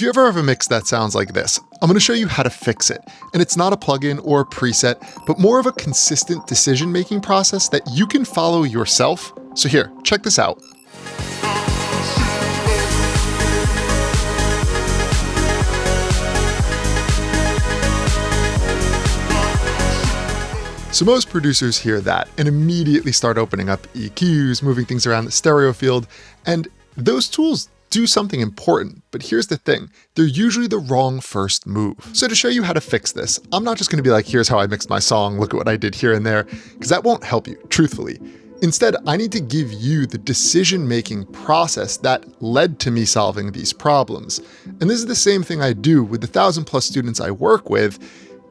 If you ever have a mix that sounds like this, I'm going to show you how to fix it. And it's not a plugin or a preset, but more of a consistent decision-making process that you can follow yourself. So here, check this out. So most producers hear that and immediately start opening up EQs, moving things around the stereo field, and those tools do something important, but here's the thing, they're usually the wrong first move. So to show you how to fix this, I'm not just gonna be like, here's how I mixed my song, look at what I did here and there, because that won't help you, truthfully. Instead, I need to give you the decision-making process that led to me solving these problems. And this is the same thing I do with the 1,000+ students I work with.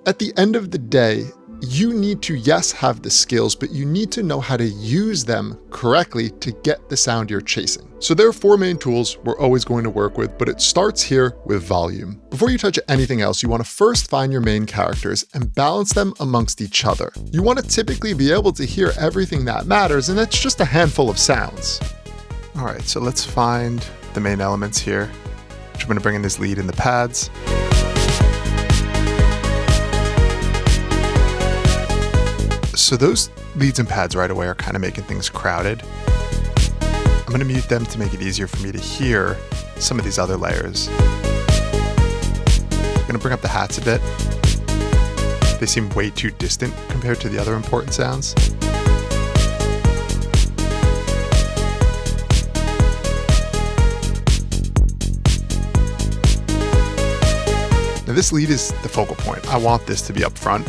At the end of the day, you need to, yes, have the skills, but you need to know how to use them correctly to get the sound you're chasing. So there are 4 main tools we're always going to work with, but it starts here with volume. Before you touch anything else, you want to first find your main characters and balance them amongst each other. You want to typically be able to hear everything that matters, and that's just a handful of sounds. All right, so let's find the main elements here, which I'm going to bring in this lead in the pads. So those leads and pads right away are kind of making things crowded. I'm going to mute them to make it easier for me to hear some of these other layers. I'm going to bring up the hats a bit. They seem way too distant compared to the other important sounds. Now this lead is the focal point. I want this to be up front.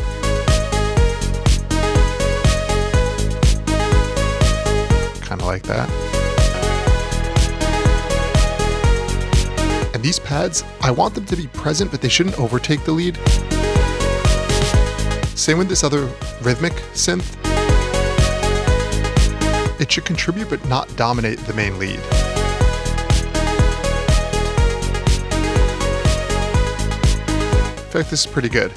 Kind of like that. And these pads, I want them to be present, but they shouldn't overtake the lead. Same with this other rhythmic synth. It should contribute, but not dominate the main lead. In fact, this is pretty good.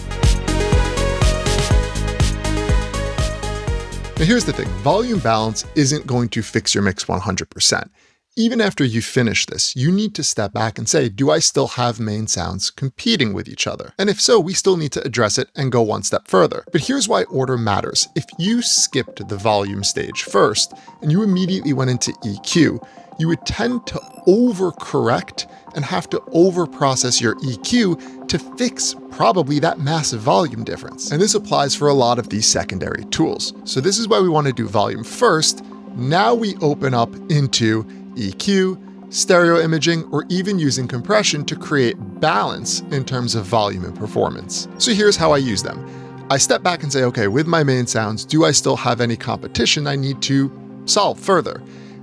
Now here's the thing, volume balance isn't going to fix your mix 100%. Even after you finish this, you need to step back and say, do I still have main sounds competing with each other? And if so, we still need to address it and go one step further. But here's why order matters. If you skipped the volume stage first and you immediately went into EQ, you would tend to overcorrect and have to overprocess your EQ to fix probably that massive volume difference. And this applies for a lot of these secondary tools. So this is why we want to do volume first. Now we open up into EQ, stereo imaging, or even using compression to create balance in terms of volume and performance. So here's how I use them. I step back and say, okay, with my main sounds, do I still have any competition I need to solve further?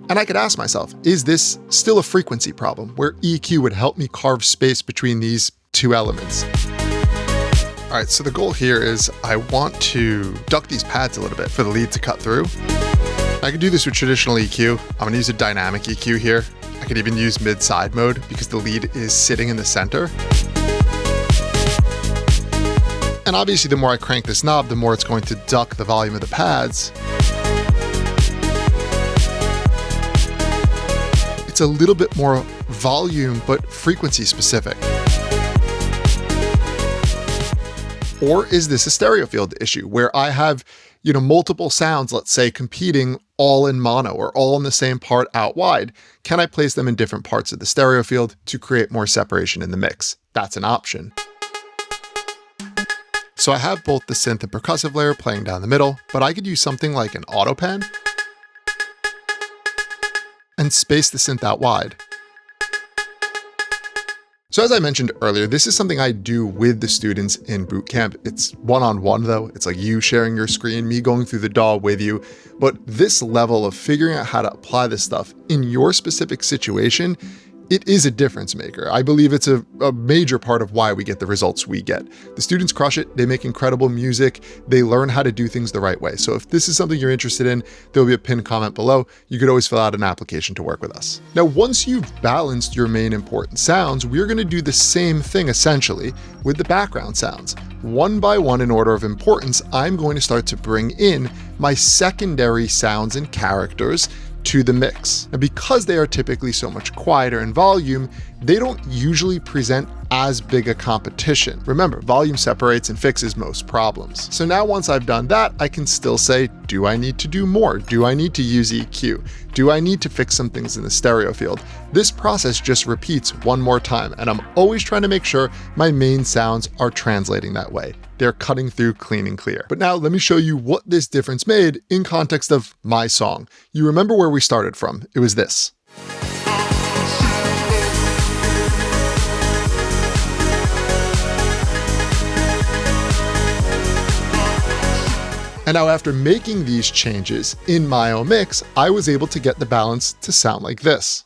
And I could ask myself, is this still a frequency problem where EQ would help me carve space between these two elements? All right, so the goal here is I want to duck these pads a little bit for the lead to cut through. I could do this with traditional EQ. I'm gonna use a dynamic EQ here. I could even use mid-side mode because the lead is sitting in the center. And obviously the more I crank this knob, the more it's going to duck the volume of the pads. It's a little bit more volume, but frequency specific. Or is this a stereo field issue where I have, multiple sounds, let's say, competing all in mono or all in the same part out wide? Can I place them in different parts of the stereo field to create more separation in the mix? That's an option. So I have both the synth and percussive layer playing down the middle, but I could use something like an auto pan and space the synth out wide. So as I mentioned earlier, this is something I do with the students in Bootcamp. It's one-on-one though. It's like you sharing your screen, me going through the DAW with you. But this level of figuring out how to apply this stuff in your specific situation, it is a difference maker. I believe it's a major part of why we get the results we get. The students crush it, they make incredible music, they learn how to do things the right way. So if this is something you're interested in, there'll be a pinned comment below. You could always fill out an application to work with us. Now, once you've balanced your main important sounds, we're gonna do the same thing essentially with the background sounds. One by one in order of importance, I'm going to start to bring in my secondary sounds and characters to the mix. And because they are typically so much quieter in volume, they don't usually present as big a competition. Remember, volume separates and fixes most problems. So now once I've done that, I can still say, do I need to do more? Do I need to use EQ? Do I need to fix some things in the stereo field? This process just repeats one more time, and I'm always trying to make sure my main sounds are translating that way. They're cutting through clean and clear. But now let me show you what this difference made in context of my song. You remember where we started from. It was this. And now after making these changes in my own mix, I was able to get the balance to sound like this.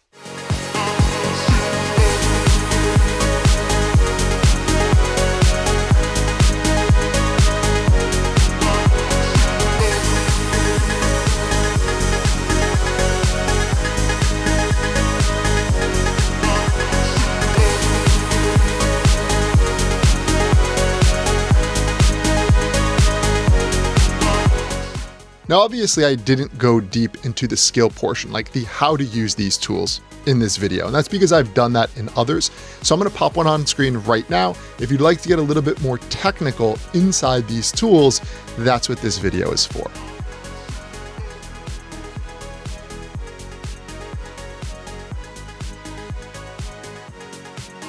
Now, obviously, I didn't go deep into the skill portion, like the how to use these tools in this video, and that's because I've done that in others. So I'm gonna pop one on screen right now. If you'd like to get a little bit more technical inside these tools, that's what this video is for.